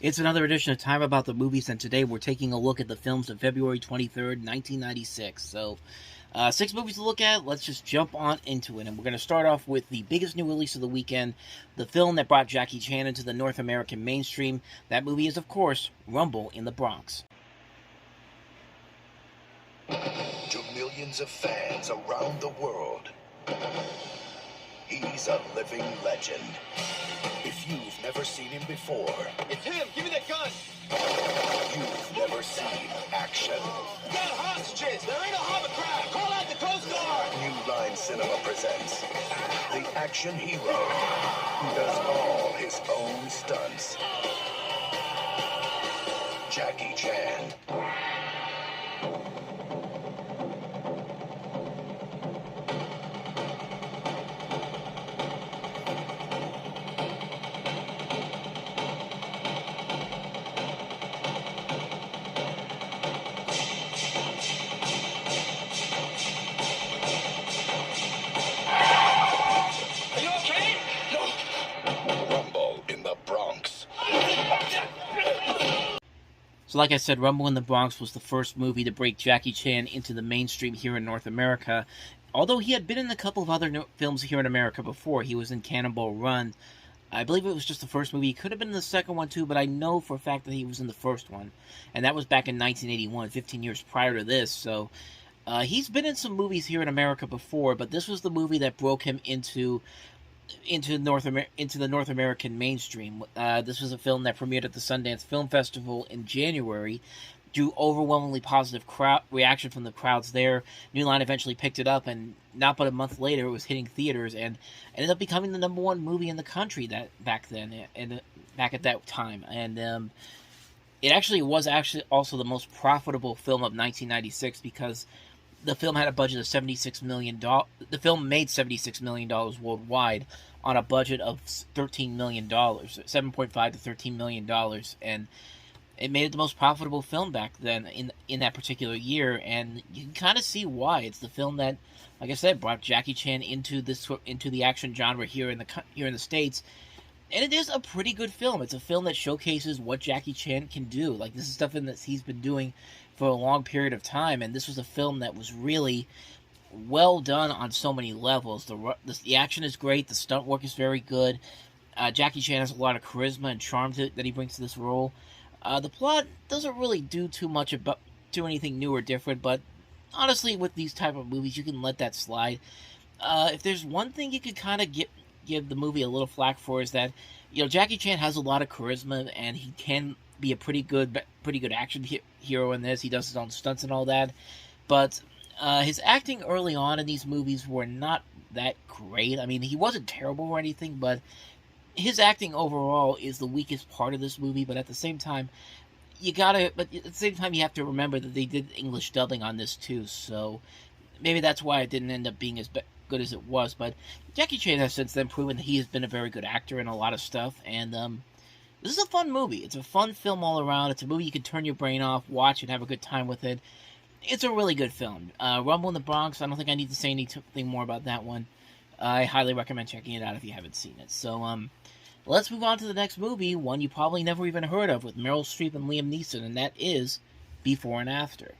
It's another edition of Time About the Movies, and today we're taking a look at the films of February 23rd, 1996. So, 6 movies to look at. Let's just jump on into it. And we're going to start off with the biggest new release of the weekend, the film that brought Jackie Chan into the North American mainstream. That movie is, of course, Rumble in the Bronx. To millions of fans around the world, he's a living legend. If you've never seen him before, it's him! Give me that gun! You've never seen action. We got hostages! There ain't a hovercraft! Call out the Coast Guard! New Line Cinema presents the action hero who does all his own stunts. Jackie Chan. So like I said, Rumble in the Bronx was the first movie to break Jackie Chan into the mainstream here in North America. Although he had been in a couple of other films here in America before. He was in Cannonball Run. I believe it was just the first movie. He could have been in the second one too, but I know for a fact that he was in the first one. And that was back in 1981, 15 years prior to this. So he's been in some movies here in America before, but this was the movie that broke him into the North American mainstream. This was a film that premiered at the Sundance Film Festival in January. Drew overwhelmingly positive reaction from the crowds there. New Line eventually picked it up, and not but a month later, it was hitting theaters and ended up becoming the #1 movie in the country back at that time. And it actually was also the most profitable film of 1996 because the film had a budget of $76 million. The film made $76 million worldwide on a budget of $13 million, $7.5 to $13 million, and it made it the most profitable film back then in that particular year. And you can kind of see why. It's the film that, like I said, brought Jackie Chan into the action genre here in the States. And it is a pretty good film. It's a film that showcases what Jackie Chan can do. Like, this is stuff that he's been doing for a long period of time, and this was a film that was really well done on so many levels. The action is great. The stunt work is very good. Jackie Chan has a lot of charisma and charm that he brings to this role. The plot doesn't really do anything new or different, but honestly, with these type of movies, you can let that slide. If there's one thing you could kind of give the movie a little flack for, is that, Jackie Chan has a lot of charisma and he can be a pretty good action hero in this. He does his own stunts and all that, but his acting early on in these movies were not that great. I mean, he wasn't terrible or anything, but his acting overall is the weakest part of this movie. But at the same time, you have to remember that they did English dubbing on this too, so maybe that's why it didn't end up being as good as it was. But Jackie Chan has since then proven that he has been a very good actor in a lot of stuff, and this is a fun movie. It's a fun film all around. It's a movie you can turn your brain off, watch, and have a good time with it. It's a really good film. Rumble in the Bronx, I don't think I need to say anything more about that one. I highly recommend checking it out if you haven't seen it. So, let's move on to the next movie, one you probably never even heard of, with Meryl Streep and Liam Neeson, and that is Before and After.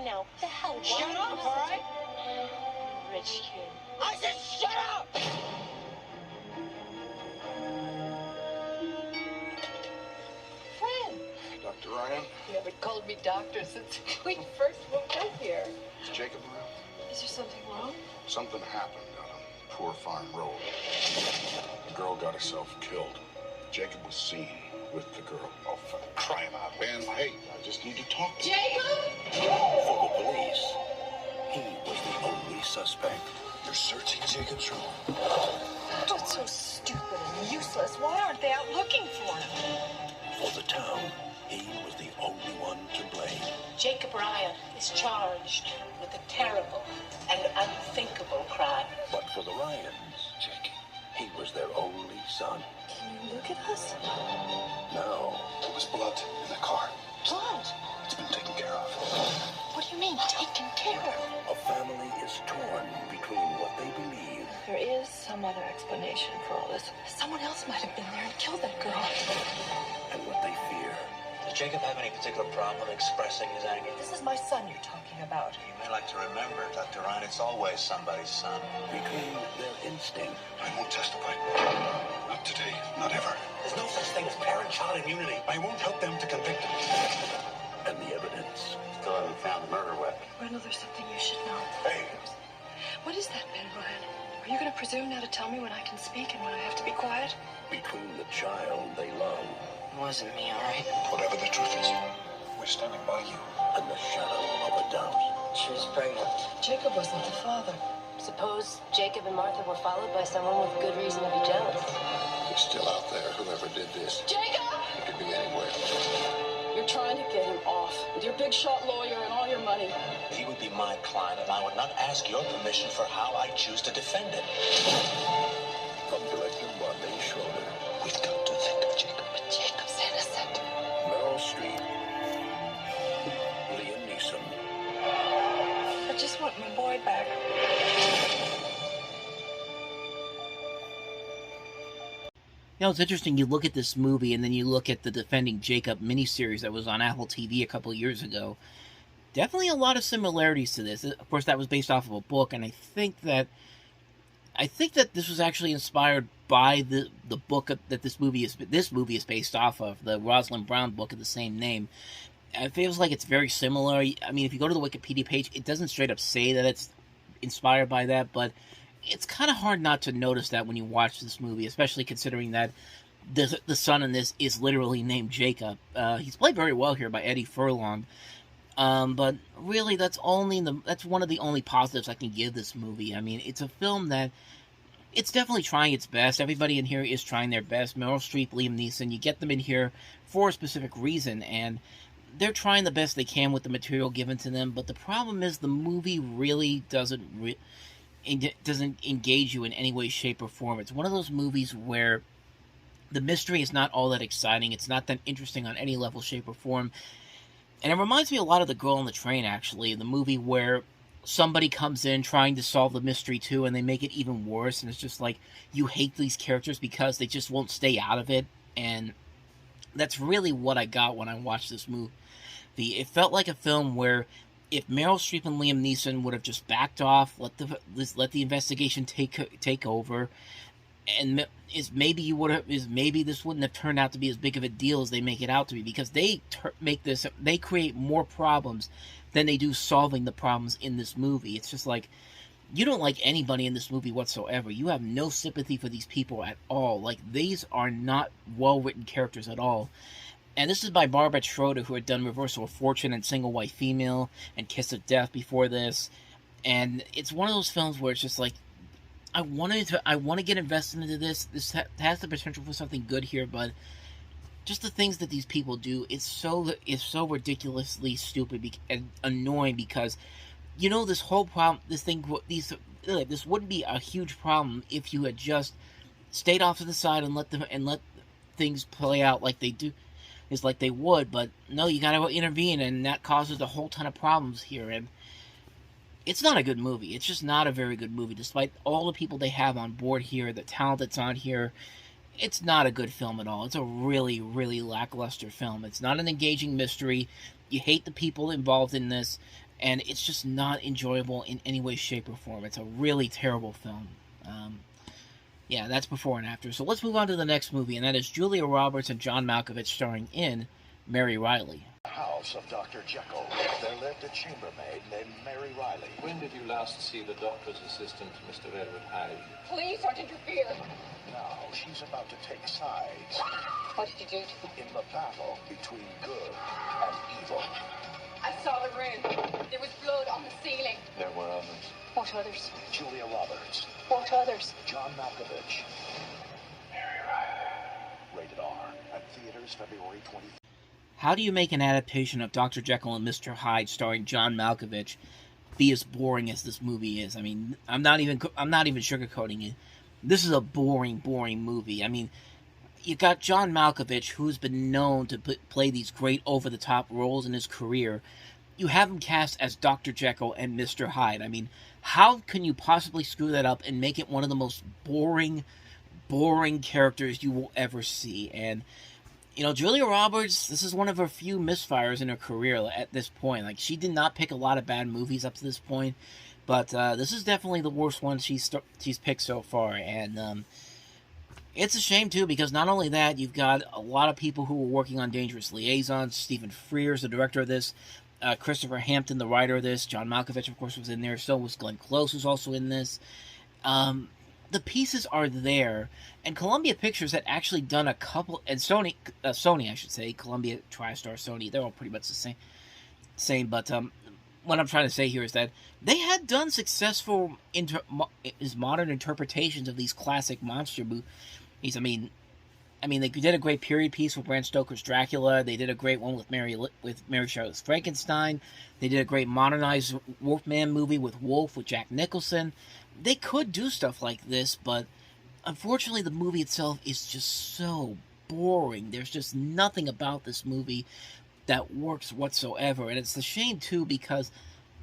What the hell? Shut up, all right? Rich kid. I said shut up! Friend. Dr. Ryan? You haven't called me doctor since we first moved up here. Is Jacob around? Is there something wrong? Something happened on a poor farm road. The girl got herself killed. Jacob was seen with the girl. Oh, for crying out, man. Hey, I just need to talk to you. Jacob? For the police, he was the only suspect. You're searching Jacob's room. Oh, it's so stupid and useless. Why aren't they out looking for him? For the town, he was the only one to blame. Jacob Ryan is charged with a terrible and unthinkable crime. But for the Ryans, Jake, he was their only son. Can you look at us? No. There was blood in the car. Blood? It's been taken care of. What do you mean, taken care of? A family is torn between what they believe. There is some other explanation for all this. Someone else might have been there and killed that girl. And what they fear. Does Jacob have any particular problem expressing his anger? This is my son you're talking about. You may like to remember, Dr. Ryan, it's always somebody's son. Between their instinct. I won't testify. Not today, not ever. There's no such thing as parent-child immunity. I won't help them to convict him. And the evidence. Still haven't found the murder weapon. Randall, there's something you should know. Hey, What is that, Ben Ryan? Are you going to presume now to tell me when I can speak and when I have to be quiet? Between the child they love. It wasn't me, all right? whatever the truth is, we're standing by you. And the shadow of a doubt. She was pregnant. Jacob wasn't the father. Suppose Jacob and Martha were followed by someone with good reason to be jealous. It's still out there, whoever did this. Jacob! It could be anywhere. You're trying to get him off with your big shot lawyer and all your money. He would be my client, and I would not ask your permission for how I choose to defend him. From director Marlene Schroeder. We've got to think of Jacob. But Jacob's innocent. Meryl Streep. Liam Neeson. I just want my boy back. You know, it's interesting, you look at this movie and then you look at the Defending Jacob miniseries that was on Apple TV a couple of years ago. Definitely a lot of similarities to this. Of course, that was based off of a book, and I think that this was actually inspired by the book that this movie is based off of, the Rosalind Brown book of the same name. It feels like it's very similar. I mean, if you go to the Wikipedia page, it doesn't straight up say that it's inspired by that, but it's kind of hard not to notice that when you watch this movie, especially considering that the son in this is literally named Jacob. He's played very well here by Eddie Furlong, but really that's one of the only positives I can give this movie. I mean, it's a film that it's definitely trying its best. Everybody in here is trying their best. Meryl Streep, Liam Neeson, you get them in here for a specific reason, and they're trying the best they can with the material given to them. But the problem is the movie really doesn't engage you in any way, shape, or form. It's one of those movies where the mystery is not all that exciting. It's not that interesting on any level, shape, or form. And it reminds me a lot of The Girl on the Train, actually, the movie where somebody comes in trying to solve the mystery too, and they make it even worse, and it's just like, you hate these characters because they just won't stay out of it, and that's really what I got when I watched this movie. It felt like a film where if Meryl Streep and Liam Neeson would have just backed off, let the investigation take over, and maybe this wouldn't have turned out to be as big of a deal as they make it out to be, because they create more problems than they do solving the problems in this movie. It's just like, you don't like anybody in this movie whatsoever. You have no sympathy for these people at all. Like, these are not well-written characters at all. And this is by Barbara Schroeder, who had done Reversal of Fortune and Single White Female and Kiss of Death before this. And it's one of those films where it's just like, I want to get invested into this. This has the potential for something good here, but just the things that these people do, it's so ridiculously stupid and annoying, because you know this whole problem, this wouldn't be a huge problem if you had just stayed off to the side and let things play out like they do. It's like they would, but no, you gotta intervene, and that causes a whole ton of problems here, and it's not a good movie. It's just not a very good movie, despite all the people they have on board here, the talent that's on here. It's not a good film at all. It's a really, really lackluster film. It's not an engaging mystery. You hate the people involved in this, and it's just not enjoyable in any way, shape, or form. It's a really terrible film. Yeah, that's before and after. So let's move on to the next movie, and that is Julia Roberts and John Malkovich starring in Mary Reilly. House of Dr. Jekyll. There lived a chambermaid named Mary Reilly. When did you last see the doctor's assistant, Mr. Edward Hyde? Please don't interfere. Now she's about to take sides What did you do? in the battle between good and evil. I saw the room. There was blood on the ceiling. There were others. What others? Julia Roberts. What others? John Malkovich. Mary Reilly. Rated R. At theaters February 20th. How do you make an adaptation of Dr. Jekyll and Mr. Hyde starring John Malkovich be as boring as this movie is? I mean, I'm not even sugarcoating it. This is a boring movie. I mean, you got John Malkovich, who's been known to play these great over-the-top roles in his career. You have him cast as Dr. Jekyll and Mr. Hyde. I mean, how can you possibly screw that up and make it one of the most boring characters you will ever see? And, Julia Roberts, this is one of her few misfires in her career at this point. Like, she did not pick a lot of bad movies up to this point, but this is definitely the worst one she's picked so far. And it's a shame, too, because not only that, you've got a lot of people who were working on Dangerous Liaisons. Stephen Frears, the director of this. Christopher Hampton, the writer of this. John Malkovich, of course, was in there. So was Glenn Close, who's also in this. The pieces are there, and Columbia Pictures had actually done a couple, and Sony, I should say, Columbia, TriStar, Sony, they're all pretty much the same. But what I'm trying to say here is that they had done successful modern interpretations of these classic monster movies. I mean, they did a great period piece with Bram Stoker's Dracula. They did a great one with Mary Shelley's Frankenstein. They did a great modernized Wolfman movie with Wolf with Jack Nicholson. They could do stuff like this, but unfortunately the movie itself is just so boring. There's just nothing about this movie that works whatsoever. And it's a shame, too, because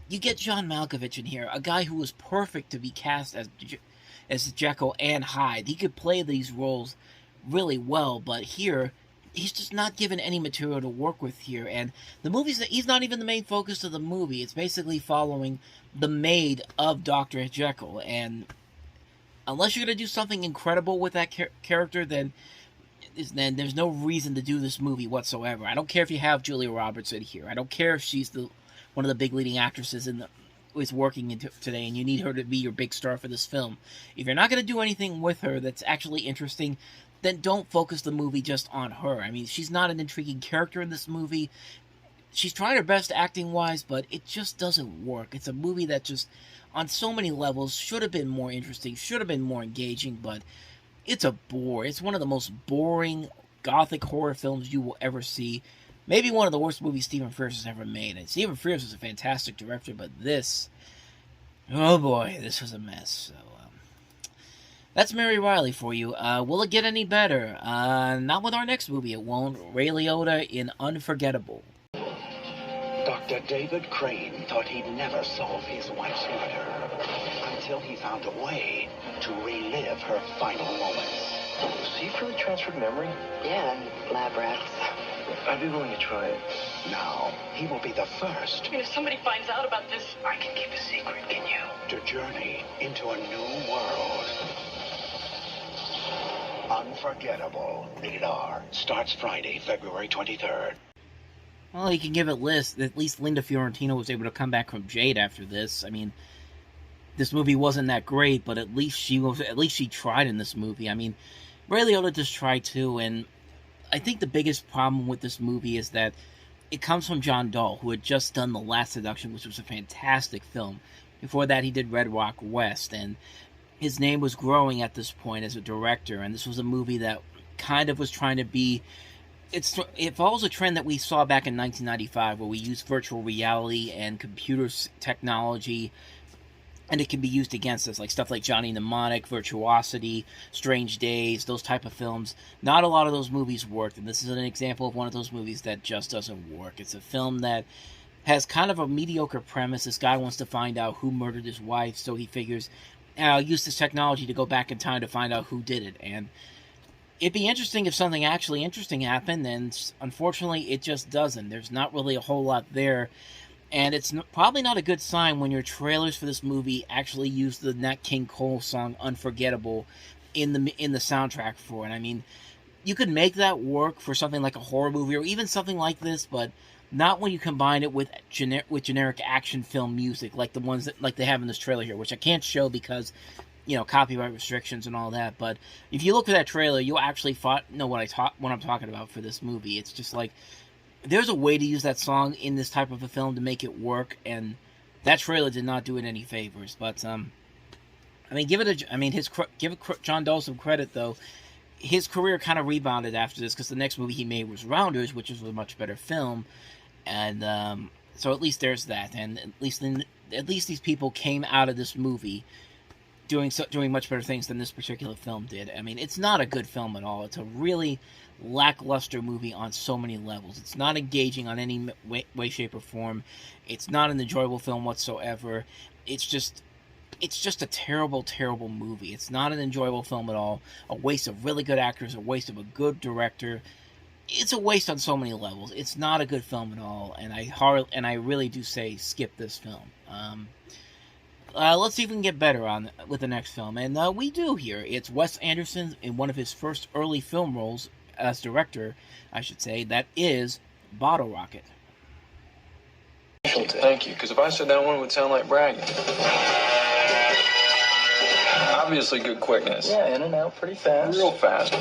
you get John Malkovich in here, a guy who was perfect to be cast as Jekyll and Hyde. He could play these roles really well, but here he's just not given any material to work with here. And the movie's he's not even the main focus of the movie. It's basically following the maid of Dr. Jekyll, and unless you're going to do something incredible with that character, then there's no reason to do this movie whatsoever. I don't care if you have Julia Roberts in here. I don't care if she's one of the big leading actresses is working today, and you need her to be your big star for this film. If you're not going to do anything with her that's actually interesting, then don't focus the movie just on her. I mean, she's not an intriguing character in this movie. She's tried her best acting-wise, but it just doesn't work. It's a movie that just, on so many levels, should have been more interesting, should have been more engaging, but it's a bore. It's one of the most boring gothic horror films you will ever see. Maybe one of the worst movies Stephen Frears has ever made. And Stephen Frears is a fantastic director, but this, oh boy, this was a mess. So, that's Mary Reilly for you. Will it get any better? Not with our next movie, it won't. Ray Liotta in Unforgettable. Dr. David Crane thought he'd never solve his wife's murder until he found a way to relive her final moments. So you've really transferred memory? Yeah, and lab rats. I'd be willing to try it. Now, he will be the first. I mean, if somebody finds out about this, I can keep a secret, can you? To journey into a new world. Unforgettable. Rated R. Starts Friday, February 23rd. Well, you can give it at least Linda Fiorentino was able to come back from Jade after this. I mean, this movie wasn't that great, but at least she tried in this movie. I mean, Ray Liotta just tried too, and I think the biggest problem with this movie is that it comes from John Dahl, who had just done The Last Seduction, which was a fantastic film. Before that, he did Red Rock West, and his name was growing at this point as a director, and this was a movie that kind of was trying to be... It follows a trend that we saw back in 1995, where we used virtual reality and computer technology, and it can be used against us, like stuff like Johnny Mnemonic, Virtuosity, Strange Days, those type of films. Not a lot of those movies worked, and this is an example of one of those movies that just doesn't work. It's a film that has kind of a mediocre premise. This guy wants to find out who murdered his wife, so he figures, I'll use this technology to go back in time to find out who did it, and it'd be interesting if something actually interesting happened, and unfortunately it just doesn't. There's not really a whole lot there, and it's probably not a good sign when your trailers for this movie actually use the Nat King Cole song Unforgettable in the soundtrack for it. I mean, you could make that work for something like a horror movie or even something like this, but not when you combine it with generic action film music like the ones that they have in this trailer here, which I can't show because, copyright restrictions and all that. But if you look at that trailer, you'll actually know what I'm talking about for this movie. It's just like, there's a way to use that song in this type of a film to make it work, and that trailer did not do it any favors. But give John Dahl some credit though. His career kind of rebounded after this because the next movie he made was Rounders, which was a much better film, and so at least there's that. And at least these people came out of this movie doing much better things than this particular film did. I mean, it's not a good film at all. It's a really lackluster movie on so many levels. It's not engaging on any way, shape, or form. It's not an enjoyable film whatsoever. It's just a terrible, terrible movie. It's not an enjoyable film at all. A waste of really good actors, a waste of a good director. It's a waste on so many levels. It's not a good film at all, and I really do say skip this film. Let's see if we can get better with the next film, and we do here. It's Wes Anderson in one of his first early film roles as director, I should say. That is Bottle Rocket. Thank you, because if I said that one, it would sound like bragging. Obviously good quickness. Yeah, in and out pretty fast. Real fast.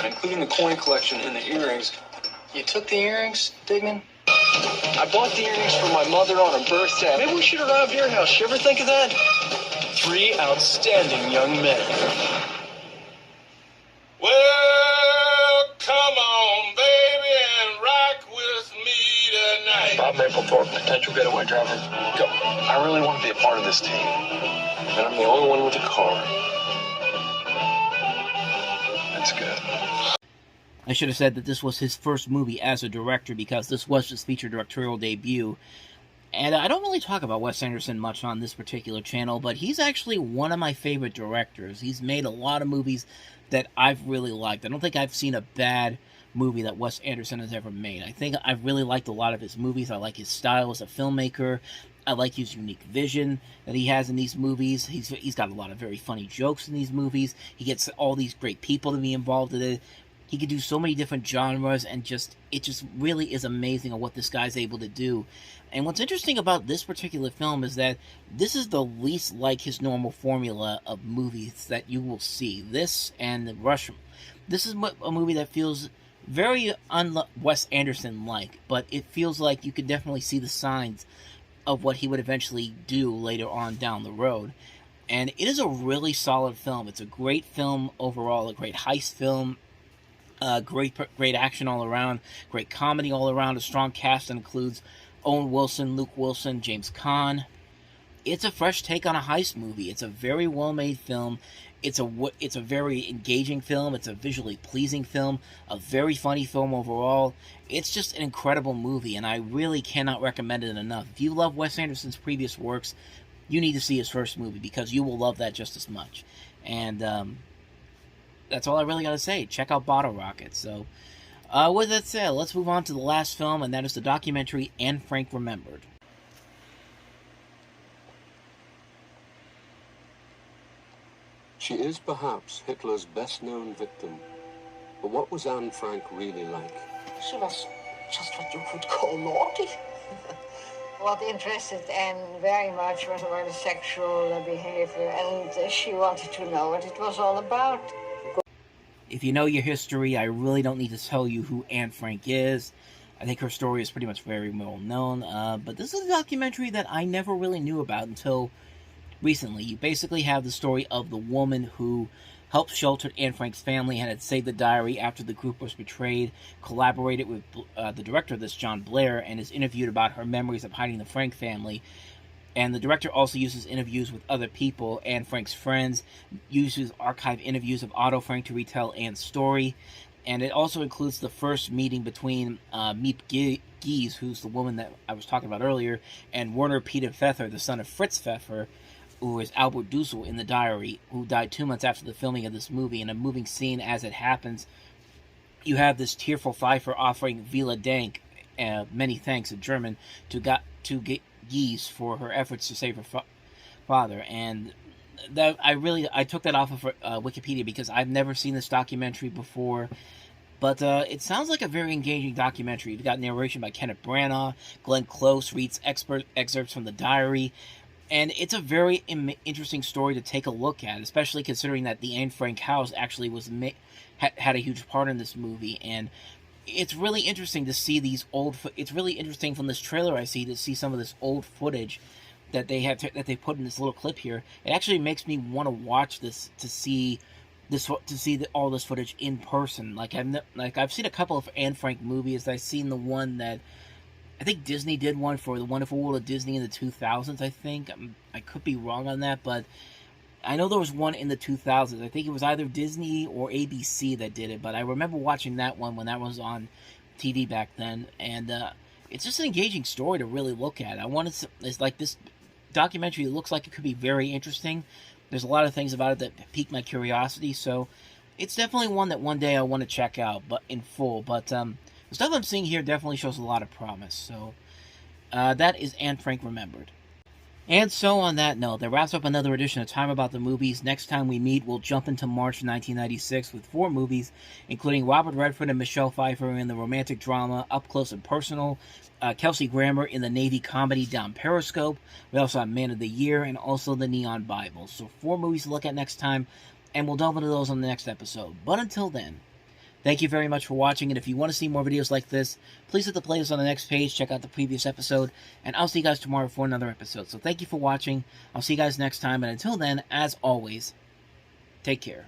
Including the coin collection and the earrings. You took the earrings, Dignan? I bought the earrings for my mother on her birthday. Maybe we should have robbed your house. You ever think of that? 3 outstanding young men. Well, come on, baby, and rock with me tonight. Bob Mapplethorpe, potential getaway driver. Go. I really want to be a part of this team. And I'm the only one with a car. That's good. I should have said that this was his first movie as a director, because this was his feature directorial debut. And I don't really talk about Wes Anderson much on this particular channel, but he's actually one of my favorite directors. He's made a lot of movies that I've really liked. I don't think I've seen a bad movie that Wes Anderson has ever made. I think I've really liked a lot of his movies. I like his style as a filmmaker. I like his unique vision that he has in these movies. He's got a lot of very funny jokes in these movies. He gets all these great people to be involved in it. He could do so many different genres, and it just really is amazing at what this guy's able to do. And what's interesting about this particular film is that this is the least like his normal formula of movies that you will see. This and The Rush. This is a movie that feels very Wes Anderson-like, but it feels like you could definitely see the signs of what he would eventually do later on down the road. And it is a really solid film. It's a great film overall, a great heist film. Great action all around, great comedy all around, a strong cast that includes Owen Wilson, Luke Wilson, James Caan. It's a fresh take on a heist movie. It's a very well-made film. It's a very engaging film. It's a visually pleasing film, a very funny film overall. It's just an incredible movie, and I really cannot recommend it enough. If you love Wes Anderson's previous works, you need to see his first movie, because you will love that just as much. And that's all I really got to say. Check out Bottle Rocket. So, with that said, let's move on to the last film, and that is the documentary Anne Frank Remembered. She is perhaps Hitler's best-known victim. But what was Anne Frank really like? She was just what you could call naughty. What interested Anne very much was about the sexual behavior, and she wanted to know what it was all about. If you know your history, I really don't need to tell you who Anne Frank is. I think her story is pretty much very well known, but this is a documentary that I never really knew about until recently. You basically have the story of the woman who helped shelter Anne Frank's family and had saved the diary after the group was betrayed, collaborated with the director of this, John Blair, and is interviewed about her memories of hiding the Frank family. And the director also uses interviews with other people, Anne Frank's friends, uses archived interviews of Otto Frank to retell Anne's story. And it also includes the first meeting between Miep Gies, who's the woman that I was talking about earlier, and Werner Peter Pfeffer, the son of Fritz Pfeffer, who is Albert Dussel in the diary, who died 2 months after the filming of this movie. In a moving scene as it happens, you have this tearful Pfeiffer offering Vila Dank, many thanks in German, to Gies for her efforts to save her father. And that I took that off of Wikipedia because I've never seen this documentary before. But it sounds like a very engaging documentary. You've got narration by Kenneth Branagh. Glenn Close reads excerpts from the diary. And it's a very interesting story to take a look at, especially considering that the Anne Frank house actually was had a huge part in this movie. And it's really interesting to see these old. It's really interesting from this trailer I see to see some of this old footage that they have that they put in this little clip here. It actually makes me want to watch this to see all this footage in person. Like I've seen a couple of Anne Frank movies. I've seen the one that I think Disney did one for The Wonderful World of Disney in the 2000s, I think. I could be wrong on that, but I know there was one in the 2000s. I think it was either Disney or ABC that did it, but I remember watching that one when that was on TV back then, and it's just an engaging story to really look at. It's like this documentary. It looks like it could be very interesting. There's a lot of things about it that pique my curiosity, so it's definitely one that one day I want to check out, but in full. But the stuff I'm seeing here definitely shows a lot of promise. So that is Anne Frank Remembered. And so on that note, that wraps up another edition of Time About the Movies. Next time we meet, we'll jump into March 1996 with 4 movies, including Robert Redford and Michelle Pfeiffer in the romantic drama Up Close and Personal, Kelsey Grammer in the Navy comedy Down Periscope. We also have Man of the Year and also the Neon Bible. So 4 movies to look at next time, and we'll delve into those on the next episode. But until then, thank you very much for watching, and if you want to see more videos like this, please hit the playlist on the next page, check out the previous episode, and I'll see you guys tomorrow for another episode. So thank you for watching, I'll see you guys next time, and until then, as always, take care.